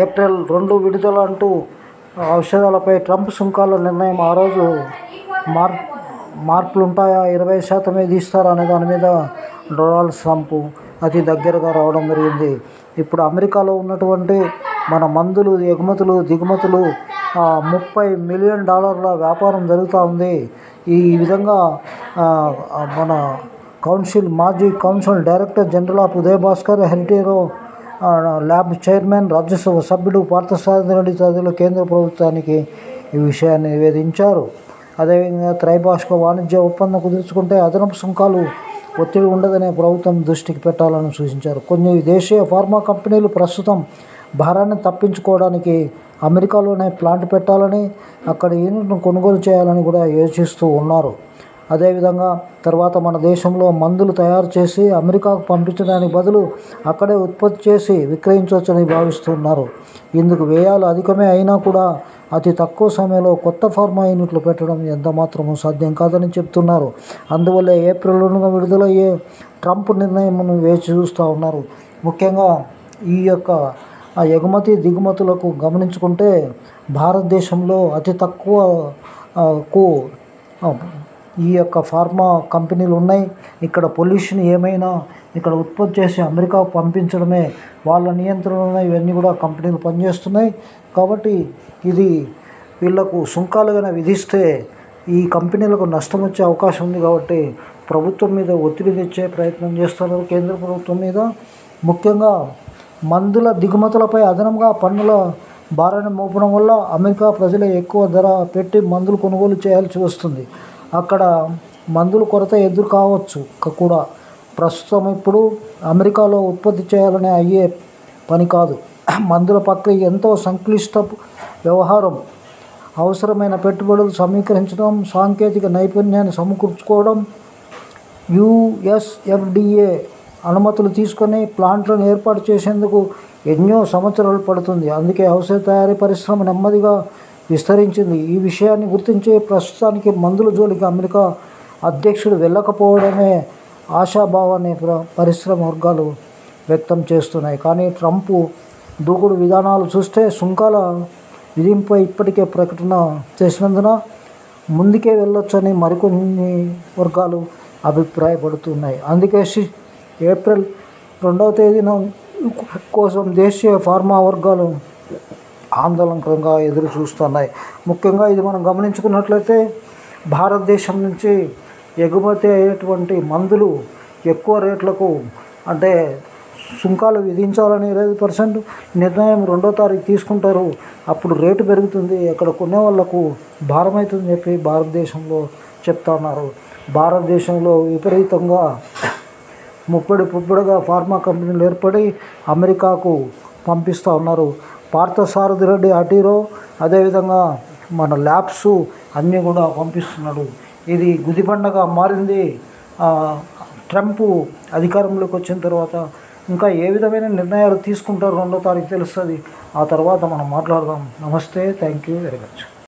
April 2 విడుదల అంటూ ఔషధాలపై Trump సుంకాల నిర్ణయం. ఆ రోజు మార్పులుంటాయా, 20% విధిస్తారా అనే దాని మీద డొనాల్డ్ ట్రంప్ అతి దగ్గరగా రావడం జరిగింది. ఇప్పుడు అమెరికాలో ఉన్నటువంటి మన మందులు ఎగుమతులు దిగుమతులు $30 మిలియన్ వ్యాపారం జరుగుతూ ఉంది. ఈ విధంగా మన మాజీ council director general of Uday Bhaskar, హెరిటేరో ల్యాబ్ చైర్మన్, రాజ్యసభ సభ్యుడు పార్థసారథి రెడ్డి తదితరులు కేంద్ర ప్రభుత్వానికి ఈ విషయాన్ని నివేదించారు. అదేవిధంగా త్రైభాషిక వాణిజ్య ఒప్పందం కుదుర్చుకుంటే అదనపు సుంకాలు ఒత్తిడి ఉండదనే ప్రభుత్వం దృష్టికి పెట్టాలని సూచించారు. కొన్ని దేశీయ ఫార్మా కంపెనీలు ప్రస్తుతం భారాన్ని తప్పించుకోవడానికి అమెరికాలోనే ప్లాంట్ పెట్టాలని, అక్కడ యూనిట్ను కొనుగోలు చేయాలని కూడా యోచిస్తూ ఉన్నారు. అదేవిధంగా తర్వాత మన దేశంలో మందులు తయారు చేసి అమెరికాకు పంపించడానికి బదులు అక్కడే ఉత్పత్తి చేసి విక్రయించవచ్చని భావిస్తున్నారు. ఇందుకు వ్యయాలు అధికమే అయినా కూడా అతి తక్కువ సమయంలో కొత్త ఫార్మా యూనిట్లు పెట్టడం ఎంతమాత్రమూ సాధ్యం కాదని చెప్తున్నారు. అందువల్లే ఏప్రిల్ 2న విడుదలయ్యే ట్రంప్ నిర్ణయంను వేచి చూస్తూ ఉన్నారు. ముఖ్యంగా ఈ యొక్క ఎగుమతి దిగుమతులకు గమనించుకుంటే భారతదేశంలో అతి తక్కువకు ఈ యొక్క ఫార్మా కంపెనీలు ఉన్నాయి. ఇక్కడ పొల్యూషన్ ఏమైనా ఇక్కడ ఉత్పత్తి చేసి అమెరికాకు పంపించడమే వాళ్ళ నియంత్రణలో ఇవన్నీ కూడా కంపెనీలు పనిచేస్తున్నాయి. కాబట్టి ఇది వీళ్లకు సుంకాలుగానే విధిస్తే ఈ కంపెనీలకు నష్టం వచ్చే అవకాశం ఉంది. కాబట్టి ప్రభుత్వం మీద ఒత్తిడి తెచ్చే ప్రయత్నం చేస్తున్నారు కేంద్ర ప్రభుత్వం మీద. ముఖ్యంగా మందుల దిగుమతులపై అదనంగా పన్నుల భారాన్ని మోపడం వల్ల అమెరికా ప్రజలే ఎక్కువ ధర పెట్టి మందులు కొనుగోలు చేయాల్సి వస్తుంది. అక్కడ మందుల కొరత ఎదురు కావచ్చు కూడా. ప్రస్తుతం ఇప్పుడు అమెరికాలో ఉత్పత్తి చేయాలనే అయ్యే పని కాదు. మందుల ప్రక్రియ ఎంతో సంక్లిష్ట వ్యవహారం. అవసరమైన పెట్టుబడులు సమీకరించడం, సాంకేతిక నైపుణ్యాన్ని సమకూర్చుకోవడం, USFDA అనుమతులు తీసుకొని ప్లాంట్లను ఏర్పాటు చేసేందుకు ఎన్నో సంవత్సరాలు పడుతుంది. అందుకే ఔషధ తయారీ పరిశ్రమ నెమ్మదిగా విస్తరించింది. ఈ విషయాన్ని గుర్తించి ప్రస్తుతానికి మందుల జోలికి అమెరికా అధ్యక్షుడు వెళ్ళకపోవడమే ఆశాభావాన్ని పరిశ్రమ వర్గాలు వ్యక్తం చేస్తున్నాయి. కానీ ట్రంప్ దూకుడు విధానాలు చూస్తే సుంకాల విధింపై ఇప్పటికే ప్రకటన చేసినందున ముందుకే వెళ్ళొచ్చని మరికొన్ని వర్గాలు అభిప్రాయపడుతున్నాయి. అందుకే ఏప్రిల్ 2వ తేదీన కోసం దేశీయ ఫార్మా వర్గాలు ఆందోళనకరంగా ఎదురు చూస్తున్నాయి. ముఖ్యంగా ఇది మనం గమనించుకున్నట్లయితే భారతదేశం నుంచి ఎగుమతి అయ్యేటువంటి మందులు ఎక్కువ రేట్లకు అంటే సుంకాలు విధించాలని 25% నిర్ణయం 2వ తారీఖు తీసుకుంటారు. అప్పుడు రేటు పెరుగుతుంది, అక్కడ కొనే వాళ్లకు భారమవుతుందని చెప్పి భారతదేశంలో చెప్తున్నారు. భారతదేశంలో విపరీతంగా ముప్పడిగా ఫార్మా కంపెనీలు ఏర్పడి అమెరికాకు పంపిస్తూ ఉన్నారు. పార్థసారథి రెడ్డి, హెరిటేరో అదేవిధంగా మన ల్యాబ్స్ అన్నీ కూడా పంపిస్తున్నాడు. ఇది గుదిబండగా మారింది. ట్రంప్ అధికారంలోకి వచ్చిన తర్వాత ఇంకా ఏ విధమైన నిర్ణయాలు తీసుకుంటారో 2వ తారీఖు తెలుస్తుంది. ఆ తర్వాత మనం మాట్లాడదాం. నమస్తే, థ్యాంక్ యూ వెరీ మచ్.